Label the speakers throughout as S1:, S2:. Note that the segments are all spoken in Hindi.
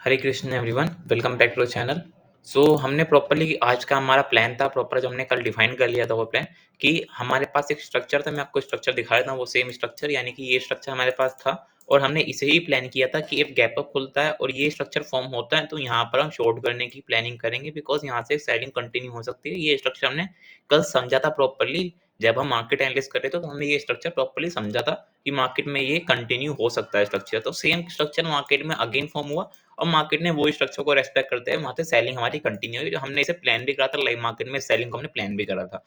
S1: Hare Krishna everyone, welcome back to channel. हमने प्रॉपर्ली आज का हमारा प्लान था प्रॉपर जो हमने कल डिफाइन कर लिया था वो प्लान कि हमारे पास एक स्ट्रक्चर था। मैं आपको स्ट्रक्चर दिखा रहा था, वो सेम स्ट्रक्चर यानी कि ये स्ट्रक्चर हमारे पास था और हमने इसे ही प्लान किया था कि एक गैप अप खुलता है और ये स्ट्रक्चर फॉर्म होता है तो यहाँ पर हम शॉर्ट करने की प्लानिंग करेंगे बिकॉज यहाँ से सेलिंग कंटिन्यू हो सकती है। ये स्ट्रक्चर हमने कल समझा था प्रॉपर्ली। जब हम मार्केट एनालिसिस कर रहे थे तो हमने ये स्ट्रक्चर प्रॉपर्ली समझा था कि मार्केट में ये कंटिन्यू हो सकता है स्ट्रक्चर। तो सेम स्ट्रक्चर मार्केट में अगेन फॉर्म हुआ और मार्केट ने वो स्ट्रक्चर को रेस्पेक्ट करते हैं वहां से सेलिंग हमारी कंटिन्यू हुई। जो हमने इसे प्लान भी करा था, लाइव मार्केट में सेलिंग को हमने प्लान भी करा था।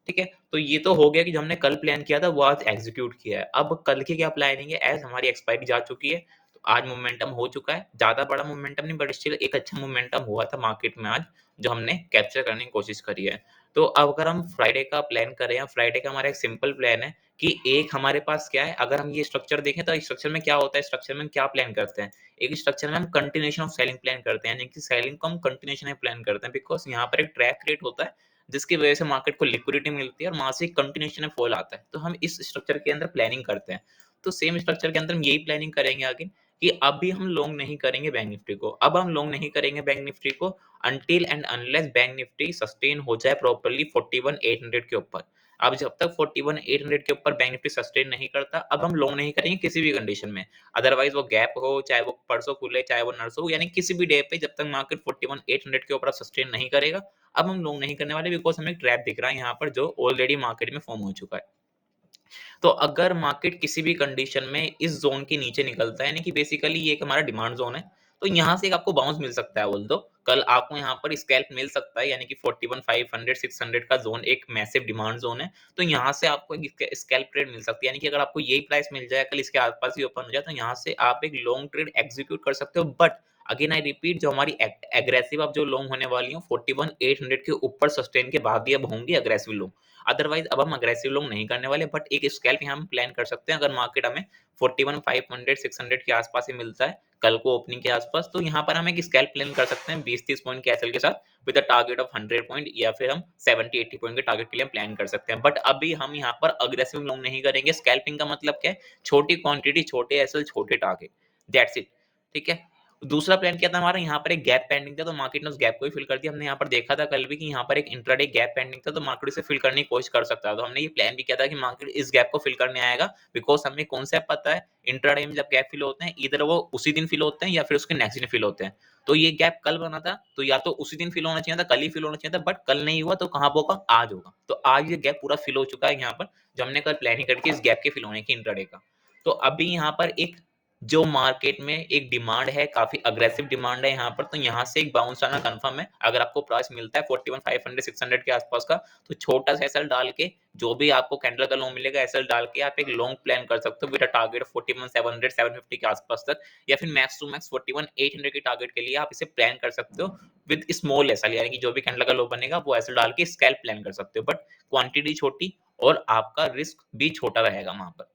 S1: ठीक है, तो ये तो हो गया कि जो हमने कल प्लान किया था वो आज एग्जीक्यूट किया है। अब कल की क्या प्लानिंग है, एज हमारी एक्सपायरी जा चुकी है तो आज मोमेंटम हो चुका है। ज्यादा बड़ा मोमेंटम नहीं बट स्टिल एक अच्छा मोमेंटम हुआ था मार्केट में आज, जो हमने कैप्चर करने की कोशिश करी है। तो अब अगर हम फ्राइडे का प्लान करें, या फ्राइडे का हमारा एक सिंपल प्लान है कि एक हमारे पास क्या है, अगर हम ये स्ट्रक्चर देखें तो स्ट्रक्चर में क्या होता है, स्ट्रक्चर में क्या प्लान करते हैं। एक स्ट्रक्चर में हम कंटिन्यूएशन ऑफ सेलिंग प्लान करते हैं, यानी कि सेलिंग को हम कंटिन्यूएशन में प्लान करते हैं बिकॉज यहाँ पर एक ट्रैक क्रिएट होता है जिसकी वजह से मार्केट को लिक्विडिटी मिलती है और वहां से कंटिन्यूएशन में फॉल आता है। तो हम इस स्ट्रक्चर के अंदर प्लानिंग करते हैं। तो सेम स्ट्रक्चर के अंदर हम यही प्लानिंग करेंगे आगे कि अभी हम लॉन्ग नहीं करेंगे बैंक निफ्टी को। अब हम लॉन्ग नहीं करेंगे बैंक निफ्टी को until and unless bank Nifty sustain हो जाए प्रॉपर्ली 41800 के ऊपर। अब जब तक 41800 के ऊपर बैंक निफ्टी सस्टेन नहीं करता, अब हम लॉन्ग नहीं करेंगे किसी भी कंडीशन में। अदरवाइज वो गैप हो, चाहे वो परसों खुले चाहे वो नरसों हो, यानी किसी भी डे पे जब तक मार्केट 41800 के ऊपर सस्टेन नहीं करेगा, अब हम लॉन्ग नहीं करने वाले बिकॉज हमें एक ट्रैप दिख रहा है यहाँ पर जो ऑलरेडी मार्केट में फॉर्म हो चुका है। तो अगर मार्केट किसी भी कंडीशन में इस जोन के नीचे निकलता है, यानी कि बेसिकली ये एक हमारा डिमांड जोन है, तो यहाँ से एक आपको बाउंस मिल सकता है। बोल दो कल आपको यहाँ पर स्कैल्प मिल सकता है, यानी कि 41,500 600 का जोन एक मैसिव डिमांड जोन है। तो यहाँ से आपको एक स्कैल्प ट्रेड मिल सकती है, यानी कि अगर आपको यही प्राइस मिल जाए, कल इसके आसपास ही ओपन हो जाए, तो यहाँ से आप एक लॉन्ग ट्रेड एग्जीक्यूट कर सकते हो। बट अगेन आई रिपीट, जो हमारी एग्रेसिव अब जो लॉन्ग होने वाली हो 41,800 के ऊपर सस्टेन के बाद ही अब होंगी अग्रेसिव लॉन्ग। अदरवाइज अब हम अग्रेसिव लोग नहीं करने वाले, बट एक स्कैल्प यहाँ हम प्लान कर सकते हैं। अगर मार्केट हमें 41,500 600 के आसपास ही मिलता है कल को ओपनिंग के आसपास, तो यहाँ पर हम एक स्कैल्प प्लान कर सकते हैं 20-30 पॉइंट के एसएल के साथ with a target of 100 point, या फिर हम 70-80 पॉइंट के टारगेट के लिए प्लान कर सकते हैं। बट अभी हम यहाँ पर अग्रेसिव लोग नहीं करेंगे। स्कैल्पिंग का मतलब क्या है, छोटी क्वांटिटी, छोटे एसएल, छोटे टारगेट, दैट्स इट। ठीक है, दूसरा प्लान क्या था हमारा, यहाँ पर एक गैप पेंडिंग था तो मार्केट ने उस गैप को ही फिल कर दिया। हमने यहाँ पर देखा था कल भी कि यहाँ पर एक इंट्राडे गैप पेंडिंग था तो मार्केट इसे फिल करने की कोशिश कर सकता था। तो हमने ये प्लान भी किया था कि मार्केट इस गैप को फिल करने आएगा बिकॉज हमें कॉन्सेप्ट पता है इंट्राडे में जब गैप फिल होते हैं इधर वो उसी दिन फिल होते हैं या फिर उसके नेक्स्ट दिन फिल होते हैं। तो ये गैप कल बना था तो या तो उसी दिन फिल होना चाहिए था, कल ही फिल होना चाहिए था, बट कल नहीं हुआ तो कहाँ होगा, आज होगा। तो आज ये गैप पूरा फिल हो चुका है यहाँ पर, जो हमने कल प्लानिंग करके इस गैप के फिल होने की इंट्राडे का। तो अभी यहाँ पर एक जो मार्केट में एक डिमांड है, काफी अग्रेसिव डिमांड है यहाँ पर, तो यहाँ से एक बाउंस आना कंफर्म है। अगर आपको प्राइस मिलता है 41,500 600 के आसपास का, तो छोटा सा एसएल डाल के जो भी आपको कैंडल का लो मिलेगा एसएल डाल के आप एक लॉन्ग प्लान कर सकते हो विद अ टारगेट 41,700 750 के आसपास तक, या फिर मैक्स टू मैक्स 41,800 के टारगेट के लिए आप इसे प्लान कर सकते हो विद स्मॉल एसएल, यानी कि जो भी कैंडल का लो बनेगा वो एसएल डाल के स्कैल्प प्लान कर सकते हो। बट क्वांटिटी छोटी और आपका रिस्क भी छोटा रहेगा वहां पर।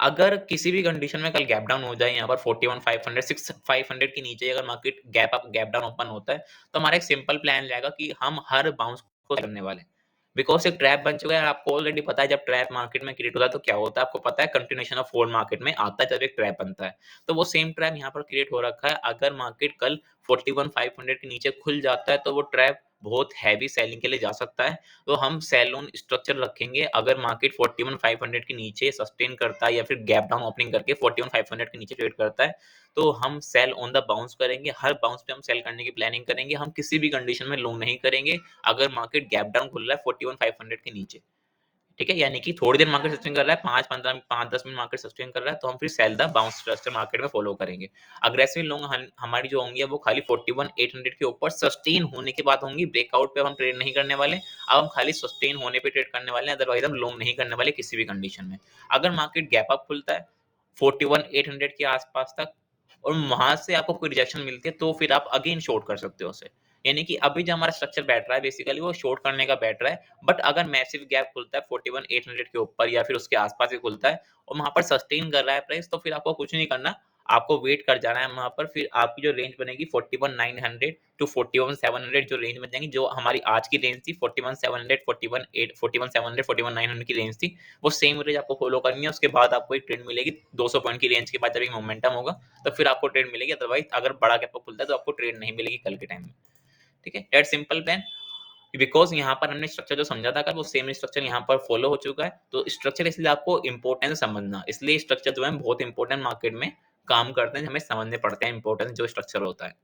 S1: अगर किसी भी कंडीशन में कल गैप डाउन हो जाए यहाँ पर 41,500 6,500 के नीचे, अगर मार्केट गैप डाउन ओपन होता है, तो हमारा एक सिंपल प्लान रहेगा कि हम हर बाउंस को करने वाले हैं। बिकॉज एक ट्रैप बन चुका है, आपको ऑलरेडी पता है जब ट्रैप मार्केट में क्रिएट होता है तो क्या होता है, आपको पता है कंटिन्यूएशन ऑफ फॉल मार्केट में आता है जब एक ट्रैप बनता है। तो वो सेम ट्रैप यहाँ पर क्रिएट हो रखा है। अगर मार्केट कल 41,500 के नीचे खुल जाता है तो वो ट्रैप बहुत हैवी सेलिंग के लिए जा सकता है। तो हम सेल ऑन स्ट्रक्चर रखेंगे। अगर मार्केट 41,500 के नीचे सस्टेन करता है या फिर गैप डाउन ओपनिंग करके 41,500 के नीचे ट्रेड करता है, तो हम सेल ऑन द बाउंस करेंगे। हर बाउंस पे हम सेल करने की प्लानिंग करेंगे। हम किसी भी कंडीशन में लॉन्ग नहीं करेंगे अगर मार्केट गैप डाउन खुल रहा है 41,500 के नीचे। ठीक है, यानी कि थोड़ी देर मार्केट सस्टेन कर रहा है, 5-10 मिनट मार्केट सस्टेन कर रहा है, तो हम फिर sell the bounce structure market में फॉलो करेंगे। अग्रेसिव लॉन्ग हमारी जो होंगी वो खाली 41,800 के ऊपर सस्टेन होने के बाद होंगी। ब्रेकआउट पे हम ट्रेड नहीं करने वाले। अब हम खाली सस्टेन होने पे ट्रेड करने वाले हैं, अदरवाइज हम लॉन्ग नहीं करने वाले किसी भी कंडीशन में। अगर मार्केट गैप अप खुलता है 41,800 के आसपास तक और वहां से आपको कोई रिजेक्शन मिलती है, तो फिर आप अगेन शॉर्ट कर सकते हो उसे। यानी कि अभी जो हमारा स्ट्रक्चर बैठ रहा है बेसिकली वो शॉर्ट करने का बैठ रहा है। बट अगर मैसिव गैप खुलता है 41,800 के ऊपर या फिर उसके आसपास ही खुलता है और वहां पर सस्टेन कर रहा है प्राइस, तो फिर आपको कुछ नहीं करना। आपको वेट कर जाना है वहाँ पर, फिर आपकी जो रेंज बनेगी 41,900 टू 41,700 जो रेंज बन जाएंगी, जो हमारी आज की रेंज थी 41,700, 41,800, 41,700, 41,900 की रेंज थी, वो सेम रेंज आपको फॉलो करनी है। उसके बाद आपको एक ट्रेड मिलेगी 200 पॉइंट की रेंज के बाद, जब एक मोमेंटम होगा तो फिर आपको ट्रेड मिलेगी, अदरवाइज अगर बड़ा गैप खुलता है तो आपको ट्रेड नहीं मिलेगी कल के टाइम में। ठीक है, दैट सिंपल प्लान। बिकॉज यहाँ पर हमने स्ट्रक्चर जो समझा था, वो सेम स्ट्रक्चर यहाँ पर फॉलो हो चुका है, तो स्ट्रक्चर इसलिए आपको इंपॉर्टेंस समझना, इसलिए स्ट्रक्चर जो है बहुत इंपॉर्टेंट मार्केट में काम करते हैं, हमें समझने पड़ते हैं इंपॉर्टेंस जो स्ट्रक्चर होता है।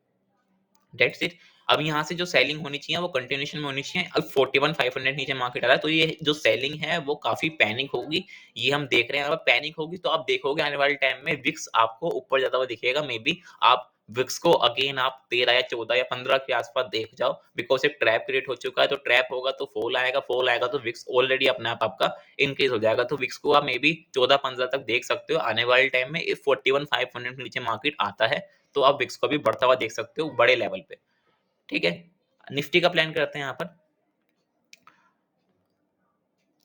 S1: That's it. अब यहाँ से जो सेलिंग होनी चाहिए वो कंटिन्यूशन में होनी चाहिए। अब 41,500 नीचे मार्केट आ रहा है, तो ये जो सेलिंग है वो काफी पैनिक होगी, ये हम देख रहे हैं। अगर पैनिक होगी तो आप देखोगे आने वाले टाइम में विक्स आपको ऊपर जाता हुआ दिखेगा, मे बी आप विक्स को अगेन आप 13 या 14 या 15 के आसपास देख जाओ, बिकॉज एक ट्रैप क्रिएट हो चुका है। तो ट्रैप होगा तो फॉल आएगा, फॉल आएगा तो विक्स ऑलरेडी अपने आप आपका इंक्रीज हो जाएगा, तो विक्स को आप मे बी 14-15 तक देख सकते हो आने वाले टाइम में। इफ 41,500 के नीचे मार्केट आता है तो आप विक्स को भी बढ़ता हुआ देख सकते हो बड़े लेवल पे। ठीक है, निफ्टी का प्लान करते हैं यहाँ पर।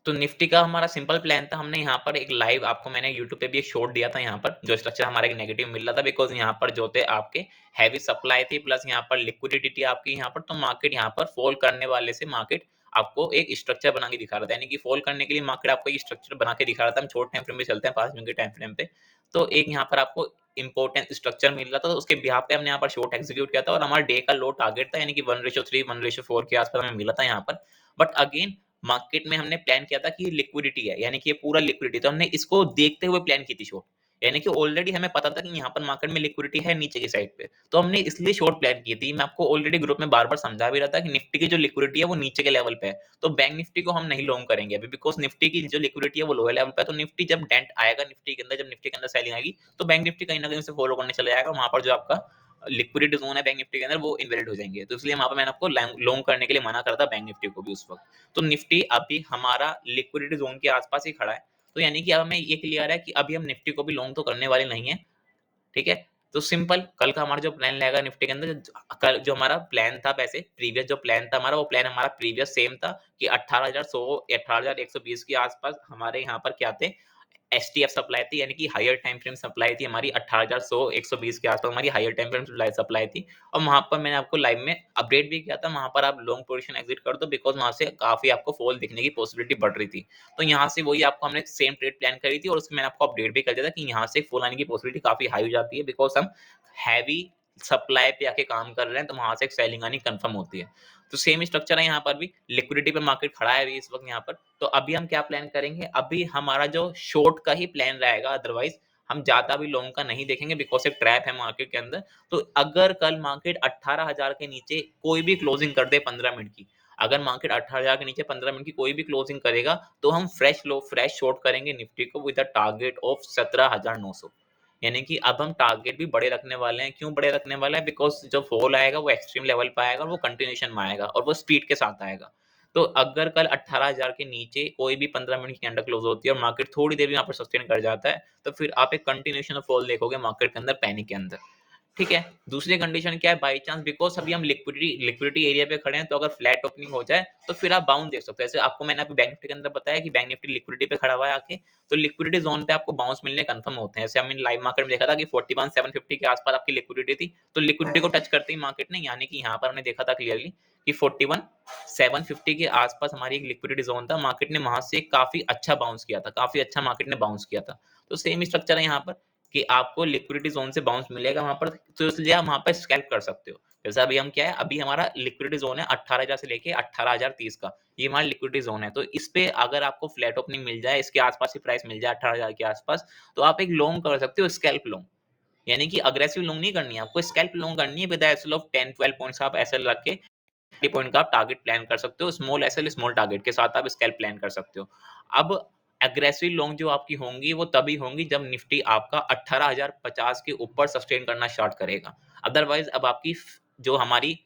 S1: तो निफ्टी का हमारा सिंपल प्लान था, हमने यहाँ पर एक लाइव आपको मैंने यूट्यूब पे भी एक शॉट दिया था यहाँ पर, जो स्ट्रक्चर हमारा एक नेगेटिव मिल रहा था, बिकॉज यहाँ पर जो थे आपके हैवी सप्लाई थी प्लस यहाँ पर लिक्विडिटी थी आपकी यहाँ पर, तो मार्केट यहाँ पर फॉल करने वाले से मार्केट आपको एक स्ट्रक्चर बना के दिखा रहा था, यानी कि फॉल करने के लिए मार्केट आपको एक स्ट्रक्चर बना के दिखा रहा था। हम छोटे टाइम फ्रेम पे चलते हैं, 5 मिनट के टाइम फ्रेम पे, तो एक यहाँ पर आपको इंपॉर्टेंट स्ट्रक्चर मिल रहा था, तो उसके बिहाफ पे हमने यहाँ पर शॉर्ट एग्जीक्यूट किया था, और हमारा डे का लो टारगेट था, यानी कि 1:3 1:4 के आसपास हमें मिला था यहाँ पर। बट अगेन मार्केट में हमने प्लान किया था कि ये लिक्विडिटी है, यानी कि ये पूरा लिक्विडिटी, तो हमने इसको देखते हुए प्लान की थी शॉर्ट, यानी कि ऑलरेडी हमें पता था कि यहाँ पर मार्केट में लिक्विडिटी है नीचे की साइड पे, तो हमने इसलिए शॉर्ट प्लान की थी। मैं आपको ऑलरेडी ग्रुप में बार बार समझा भी रहा था कि निफ्टी की जो लिक्विडिटी है वो नीचे के लेवल पे है, तो बैंक निफ्टी को हम नहीं लॉन्ग करेंगे अभी, बिकॉज निफ्टी की जो लिक्विडिटी है वो लोअर लेवल पे है। तो निफ्टी जब डेंट आएगा निफ्टी के अंदर, जब निफ्टी के अंदर सेलिंग आएगी, तो बैंक निफ्टी कहीं ना कहीं से फॉलो करने चला जाएगा, वहां पर जो आपका लिक्विडिटी जोन है बैंक निफ्टी के अंदर वो इनवैलिड हो जाएंगे, तो इसलिए वहां पर मैंने आपको लॉन्ग करने के लिए मना करा था बैंक निफ्टी को भी उस वक्त। तो निफ्टी अभी हमारा लिक्विडिटी जोन के आसपास ही खड़ा है, तो यानी कि अब हमें ये क्लियर है कि अभी हम निफ्टी को भी लॉन्ग तो करने वाले नहीं है। ठीक है, तो सिंपल कल का हमारा जो प्लान रहेगा निफ्टी के अंदर, कल जो हमारा प्लान था, वैसे प्रीवियस जो प्लान था हमारा, वो प्लान हमारा प्रीवियस सेम था कि 18,100 18,120 के आसपास हमारे यहाँ पर क्या थे, एसटीएफ सप्लाई थी, यानी कि हायर टाइम फ्रेम सप्लाई थी हमारी 18,100 120 के आसपास हमारी हायर टाइम फ्रेम सप्लाई थी। और वहां पर मैंने आपको लाइव में अपडेट भी किया था, वहां पर आप लॉन्ग पोजीशन एग्जिट कर दो, बिकॉज वहां से काफी आपको फॉल दिखने की पॉसिबिलिटी बढ़ रही थी। तो यहाँ से वही आपको हमने सेम ट्रेड प्लान करी थी, और उसमें मैंने आपको अपडेट भी कर दिया था कि यहाँ से फॉल आने की पॉसिबिलिटी काफी हाई हो जाती है, बिकॉज हम हैवी सप्लाई पे आके काम कर रहे हैं, तो वहां से एक सेलिंग आनी कंफर्म होती है। तो सेम स्ट्रक्चर है यहाँ पर भी, लिक्विडिटी पे मार्केट खड़ा है अभी इस वक्त यहाँ पर। तो अभी हम क्या प्लान करेंगे, अभी हमारा जो शॉर्ट का ही प्लान रहेगा, अदरवाइज हम ज्यादा भी लॉन्ग का नहीं देखेंगे, बिकॉज एक ट्रैप है मार्केट के अंदर। तो अगर कल मार्केट 18,000 के नीचे कोई भी क्लोजिंग कर दे 15 मिनट की, अगर मार्केट 18,000 के नीचे 15 मिनट की कोई भी क्लोजिंग करेगा, तो हम फ्रेश शॉर्ट करेंगे निफ्टी को विद अ टारगेट ऑफ 17,900, यानी कि अब हम टारगेट भी बड़े रखने वाले हैं। क्यों बड़े रखने वाले हैं, बिकॉज जो फॉल आएगा वो एक्सट्रीम लेवल पे आएगा, और वो कंटिन्यूशन में आएगा, और वो स्पीड के साथ आएगा। तो अगर कल 18,000 के नीचे कोई भी 15 मिनट की अंडर क्लोज होती है और मार्केट थोड़ी देर भी यहाँ पर सस्टेन कर जाता है, तो फिर आप एक कंटिन्यूशन ऑफ फॉल देखोगे मार्केट के अंदर, पैनिक के अंदर। ठीक है, दूसरी कंडीशन क्या है, बाई चांस बिकॉज अभी हम लिक्विडिटी एरिया पे खड़े हैं, तो अगर फ्लैट ओपनिंग हो जाए तो फिर आप बाउंस देख सकते हो। जैसे आपको मैंने अभी बैंक निफ्टी के अंदर बताया कि बैंक निफ्टी लिक्विडिटी पे खड़ा हुआ है आके, तो लिक्विडिटी जोन पे आपको बाउंस मिलने कंफर्म होते हैं। जैसे हमने लाइव मार्केट में देखा था कि 41,750 के आसपास आपकी लिक्विडिटी थी, तो लिक्विडिटी को टच करते ही मार्केट ने, यानी कि यहाँ पर हमने देखा था क्लियरली कि 41,750 के आसपास हमारी एक लिक्विडिटी जोन था, मार्केट ने वहां से काफी अच्छा बाउंस किया था, काफी अच्छा मार्केट ने बाउंस किया था। तो सेम स्ट्रक्चर है यहाँ पर कि आपको लिक्विडिटी जोन से बाउंस मिलेगा वहां पर, तो इसलिए आप वहां पर स्कैल्प कर सकते हो। जैसे अभी हम क्या है, अभी हमारा लिक्विडिटी जोन है 18,000 से लेके 18,030 का, ये हमारा लिक्विडिटी जोन है। तो इस पे अगर आपको फ्लैट ओपनिंग मिल जाए, इसके आसपास ही प्राइस मिल जाए 18,000 के आसपास, तो आप एक लॉन्ग कर सकते हो, स्कैल्प लॉन्ग, यानी कि अग्रेसिव लॉन्ग नहीं करनी है आपको, स्कैल्प लॉन्ग करनी है विद एसएल ऑफ 10-12 पॉइंट्स। आप एसएल रख के 30 पॉइंट का आप टारगेट प्लान कर सकते हो, स्मॉल एसएल स्मॉल टारगेट के साथ आप स्कैल्प प्लान कर सकते हो। अब एग्रेसिव लॉन्ग जो आपकी होंगी वो तभी होंगी जब निफ्टी आपका 18,050 के ऊपर सस्टेन करना स्टार्ट करेगा। अदरवाइज अब आपकी जो हमारी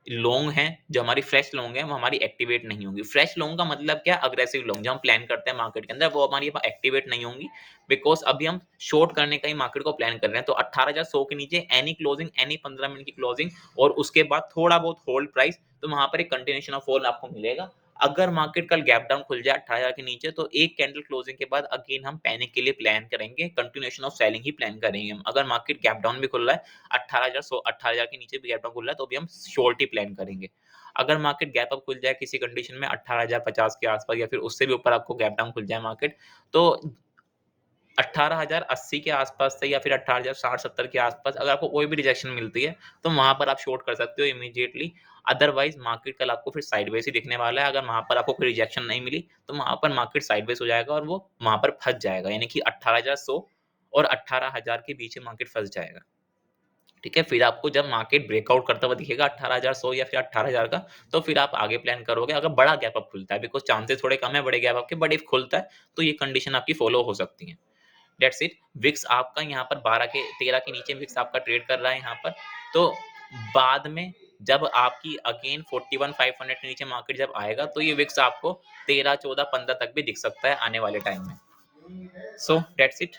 S1: लॉन्ग है, जो हमारी फ्रेश लॉन्ग है, वो हमारी एक्टिवेट नहीं होंगी। फ्रेश लॉन्ग का मतलब क्या, अग्रेसिव लॉन्ग जो हम प्लान करते हैं मार्केट के अंदर, वो हमारी एक्टिवेट नहीं होंगी, बिकॉज अभी हम शॉर्ट करने का ही मार्केट को प्लान कर रहे हैं। तो 18,100 के नीचे एनी क्लोजिंग, एनी 15 मिनट की क्लोजिंग, और उसके बाद थोड़ा बहुत होल्ड प्राइस, तो वहां पर एक कंटिन्यूशन ऑफ फॉल आपको मिलेगा। अगर मार्केट कल गैप डाउन खुल जाए 18,000 के नीचे तो एक कैंडल क्लोजिंग के बाद अगेन हम पैनिक के लिए प्लान करेंगे, continuation of selling he plan करेंगे हम। अगर मार्केट गैप डाउन भी खुल रहा है 18,000 के नीचे भी गैप डाउन खुल रहा है तो भी हम शॉर्ट ही प्लान करेंगे। अगर मार्केट गैप अप खुल जाए किसी कंडीशन में 18,050 के आसपास या फिर उससे भी ऊपर आपको गैप डाउन खुल जाए मार्केट, तो 18,080 के आसपास से या फिर 18,060-70 के आसपास अगर आपको कोई भी रिजेक्शन मिलती है, तो वहाँ पर आप शॉर्ट कर सकते हो इमीडिएटली। अदरवाइज़ मार्केट कल आपको फिर साइडवेज़ ही दिखने वाला है। अगर वहाँ पर आपको कोई रिजेक्शन नहीं मिली, तो वहाँ पर मार्केट साइडवेज़ हो जाएगा और वो वहाँ पर फँस जाएगा। यानी कि 18,100 और 18,000 के बीच में मार्केट फँस जाएगा। ठीक है? फिर आपको जब मार्केट ब्रेकआउट करता हुआ दिखेगा 18,100 या फिर 18,000 का, तो फिर आप आगे प्लान करोगे अगर बड़ा गैप अप खुलता है, बिकॉज़ चांसेस थोड़े कम है बड़े गैप अप के, बट इफ खुलता है, तो ये कंडीशन आपकी फॉलो हो सकती है। That's it. विक्स आपका यहाँ पर 13 के नीचे विक्स आपका ट्रेड कर रहा है यहाँ पर। तो बाद में जब आपकी अगेन 41,500 के नीचे मार्केट जब आएगा तो ये विक्स आपको 13, 14, 15 तक भी दिख सकता है आने वाले टाइम में। So that's it.